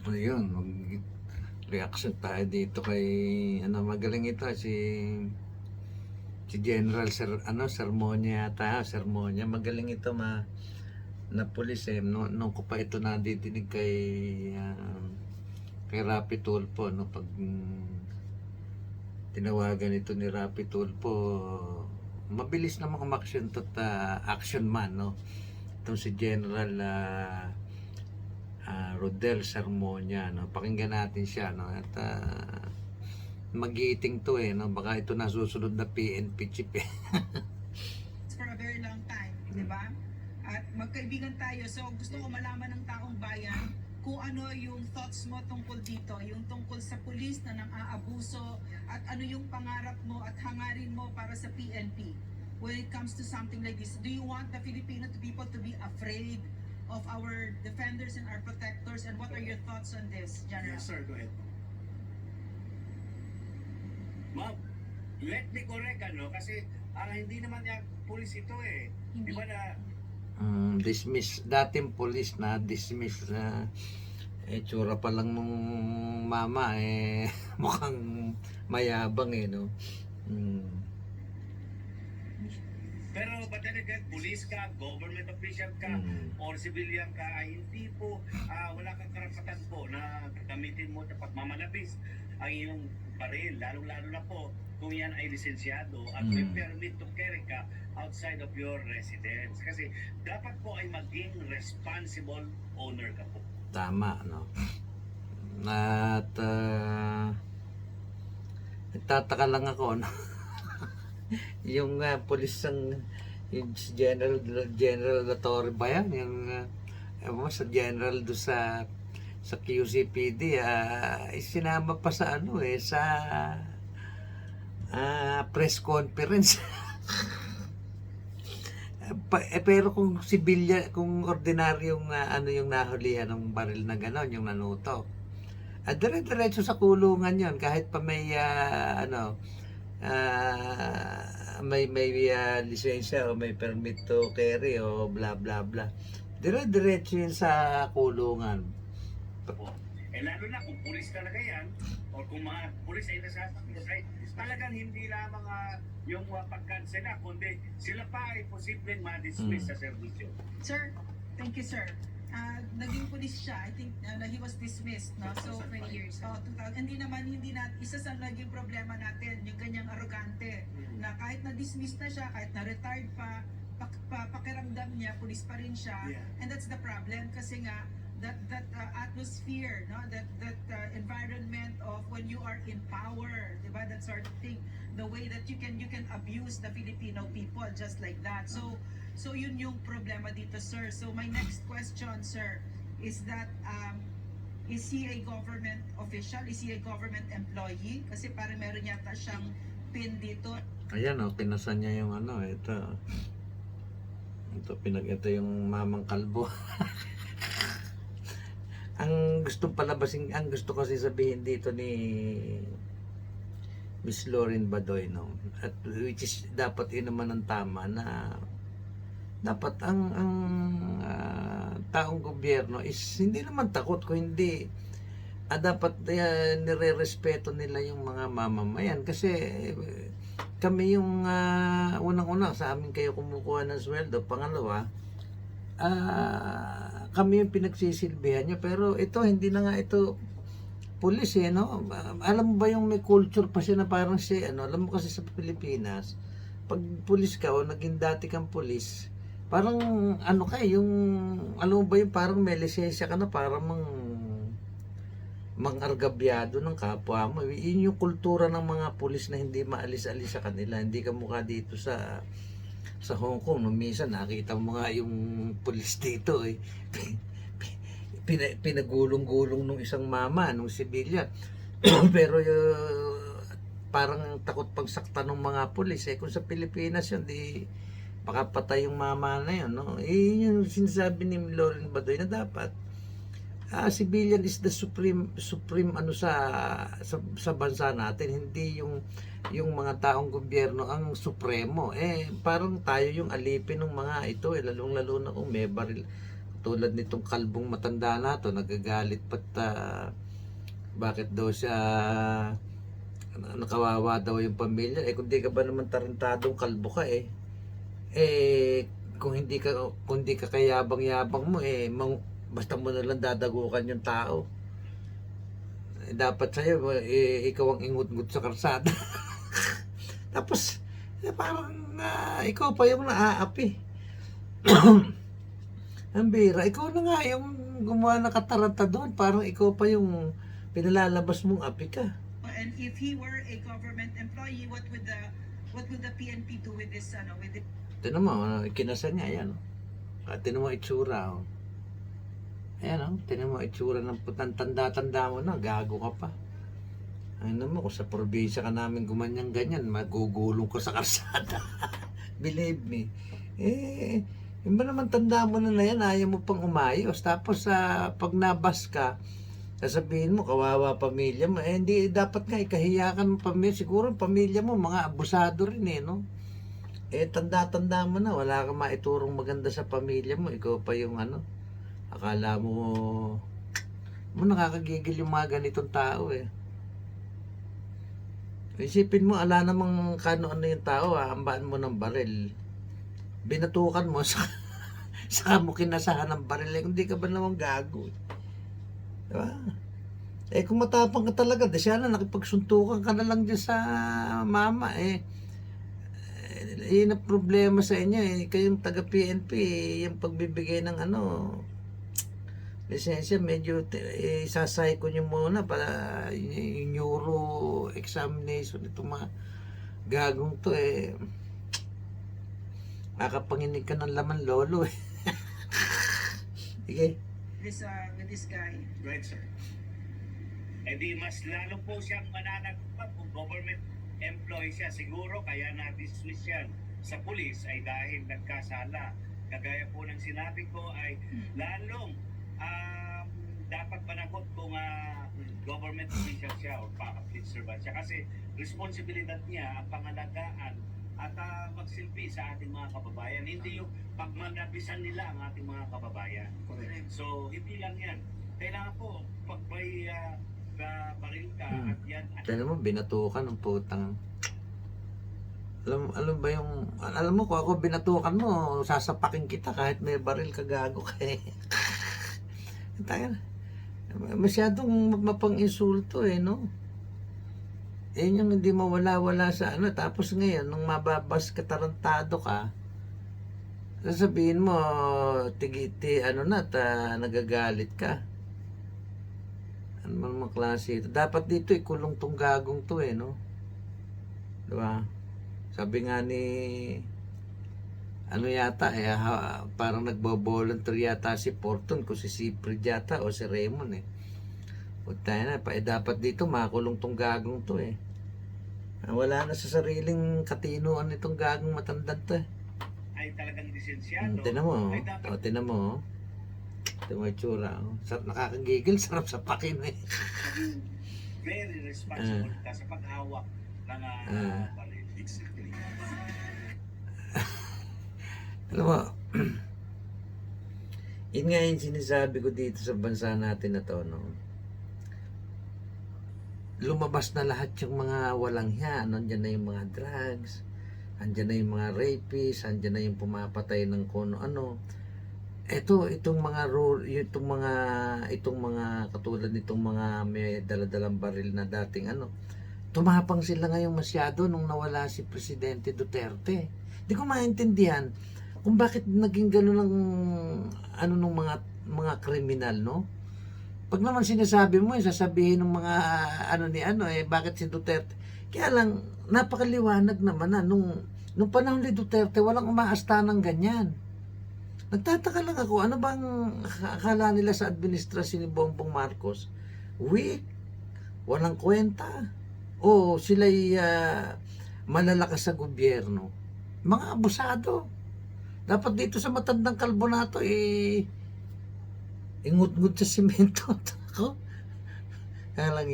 Ayun, mag-reaction tayo dito kay magaling ito si General Sermonia yata, Sermonia. Magaling ito na pulis nung ko pa ito nadidinig kay Rapi Tulfo pag tinawagan ito ni Rapi Tulfo, mabilis naman umaksyon to action man itong si General Rodel Sermonia pakinggan natin siya at magiiting to baka ito nasusunod na PNP chief for a very long time, di ba? At magkaibigan tayo, so gusto ko malaman ng taong bayan kung ano yung thoughts mo tungkol dito, yung tungkol sa pulis na nang-aabuso, at ano yung pangarap mo at hangarin mo para sa PNP when it comes to something like this. Do you want the Filipino people to be afraid of our defenders and our protectors, and what are your thoughts on this, General? Yes, sir. Go ahead. Ma'am, let me correct kasi hindi naman yung pulis ito Hindi. Di ba na dismiss, dating pulis na dismiss tsura pa lang nung mama mukhang mayabang no. Pero but then again, pulis ka, government official ka, or civilian ka, ay hindi po, wala kang karapatan po na gamitin mo na pagmamalabis ang iyong baril, lalong-lalo na po kung yan ay lisensyado at may permit to carry ka outside of your residence. Kasi dapat po ay maging responsible owner ka po. Tama, At nagtataka lang ako, yung pulis yung General Latorre ba yan? Yung sa General do sa QCPD, sinama pa sa sa press conference. Pero kung sibilya, kung ordinaryong yung nahulihan ng baril na gano'n, yung nanuto, dire-diretso sa kulungan yon kahit pa may may lisensya o may permit to carry o bla bla bla. Dire-diretso yun sa kulungan. Lalo na kung pulis talaga yan, o kung mga pulis ay nasasakay, talagang hindi lamang yung pagkansela, kundi sila pa ay posibleng ma-dismiss sa servisyo. Sir, thank you, sir. Naging pulis siya. I think he was dismissed, no? So many years. 2000. Hindi na isa sa naging problema natin, yung ganyang arrogante, na kahit na-dismiss na siya, kahit na-retired pa, pakiramdam niya, pulis pa rin siya. Yeah. And that's the problem kasi nga, that atmosphere, no, that environment of when you are in power, diba, that sort of thing, the way that you can abuse the Filipino people just like that. So yun yung problema dito, sir. So my next question, sir, is that is he a government official? Is he a government employee? Kasi parang meron yata siyang pin dito. Ayan pinasan niya yung ito yung mamang kalbo. ang gusto kasi sabihin dito ni Miss Lauren Badoy, at which is dapat yun naman ang tama, na dapat ang taong gobyerno is hindi naman takot, kung hindi dapat nire-respeto nila yung mga mamamayan, kasi kami yung unang-una sa amin kayo kumukuha ng sweldo, pangalawa kami yung pinagsisilbihan nyo, pero ito hindi na nga ito pulis alam mo ba yung may culture pa siya na parang alam mo kasi sa Pilipinas, pag pulis ka o naging dati kang pulis, parang yung alam mo ba yung parang may lisensya ka na para mangargabyado ng kapwa mo. Yun yung kultura ng mga pulis na hindi maalis-alis sa kanila. Hindi ka mukha dito sa Hong Kong, minsan nakita mo nga yung pulis dito pinagulong-gulong nung isang mama, nung sibilyan. Pero parang takot pagsaktan ng mga pulis kung sa Pilipinas yun, di baka patay yung mama na yun, yun yung sinasabi ni Lauren Badoy na dapat civilian is the supreme sa bansa natin, hindi yung mga taong gobyerno ang supremo. Parang tayo yung alipin ng mga ito, lalong-lalo na kung may baril. Katulad nitong kalbong matanda na to, nagagalit pat bakit daw siya nakawawa daw yung pamilya. Kung di ka ba naman tarantadong kalbo ka kung hindi ka kayabang-yabang mo basta mo na lang dadagukan yung tao. Dapat sa'yo ikaw ang ingut-ngut sa karsada. Tapos parang ikaw pa yung naaapi. Ang bira, ikaw na nga yung gumawa ng kataranta doon. Parang ikaw pa yung pinalalabas mong api ka. And if he were a government employee, what would the PNP do with this with this? Tinan mo, kinasal niya, ayan. Tinan mo itsura, Ayan, tinan mo itsura ng putang tanda-tanda mo na, gago ka pa. Ano mo, kung sa probinsya ka namin gumanyan-ganyan, magugulong ko sa karsada. Believe me. Yung ba naman tanda mo na yan, ayaw mo pang umayos. Tapos pag nabas ka, sasabihin mo, kawawa pamilya mo. Hindi, dapat nga, ikahiyakan mo pamilya. Siguro pamilya mo, mga abusado rin no? Tanda-tanda mo na, wala kang maiturong maganda sa pamilya mo. Ikaw pa yung akala mo, nakakagigil yung mga ganitong tao Isipin mo, ala namang kano-ano yung tao, hambaan mo ng baril. Binatukan mo, saka mo kinasahan ng baril. Hindi ka ba naman gago? Diba? Kung matapang ka talaga, di siya na nakipagsuntukan ka na lang dyan sa mama. Yun ang problema sa inyo. Kayong taga-PNP, yung pagbibigay ng lisensya, medyo isasay ko nyo muna para yung neuro examination itong mga gagong to makapanginig ka ng laman lolo Sige. With this guy. Right, sir. Di mas lalo po siyang mananagpap kung government employee siya. Siguro kaya na-dismiss yan sa pulis ay dahil nagkasala. Kagaya po ng sinabi ko ay lalong dapat managot kung government official siya o public servant siya. Kasi responsibilidad niya ang pangalagaan at magsilbi sa ating mga kababayan. Hindi yung pagmanabisan nila ang ating mga kababayan. Correct. So, hindi lang yan. Kailangan po, pag may baril ka at yan... Tignan mo, binatukan ng putang. Alam mo, kung ako binatukan mo, sasapakin kita kahit may baril ka, gago ka Masyadong mapang-insulto no? Yan yung hindi mawala-wala sa tapos ngayon, nung mababas ka, tarantado ka, sasabihin mo, tigiti, nagagalit ka. Ano man mga klase ito? Dapat dito, ikulong tong gagong to no? Diba? Sabi nga ni, parang nagbo-volunteer yata si Porton, kung si Siprid yata, o si Raymond dapat dito, makulong tong gagong to Wala na sa sariling katinuan itong gagong matandang to ay talagang lisensyado. Tinan mo, tinan mo yung itsura. Nakakagigil, sarap sa pakin Very responsible ka sa paghawak ng baril. Exactly. Alam mo, yun nga yung sinasabi ko dito sa bansa natin na to, lumabas na lahat yung mga walang hiya. Andyan na yung mga drugs, andyan na yung mga rapists, andyan na yung pumapatay ng kung ano. Itong mga katulad nitong mga may daladalang baril na dating tumapang sila ngayon masyado nung nawala si Presidente Duterte. Hindi ko maintindihan kung bakit naging gano'n ng nung mga kriminal, Pag naman sinasabi mo, sasabihin ng mga bakit si Duterte? Kaya lang, napakaliwanag naman nung panahon ni Duterte, walang umaasta ng ganyan. Nagtataka lang ako, ano bang akala nila sa administrasyon ni Bongbong Marcos? Weak, walang kwenta, o sila'y malalakas sa gobyerno. Mga abusado. Dapat dito sa matandang kalbo na to, ingut-ngut sa simento. Kaya lang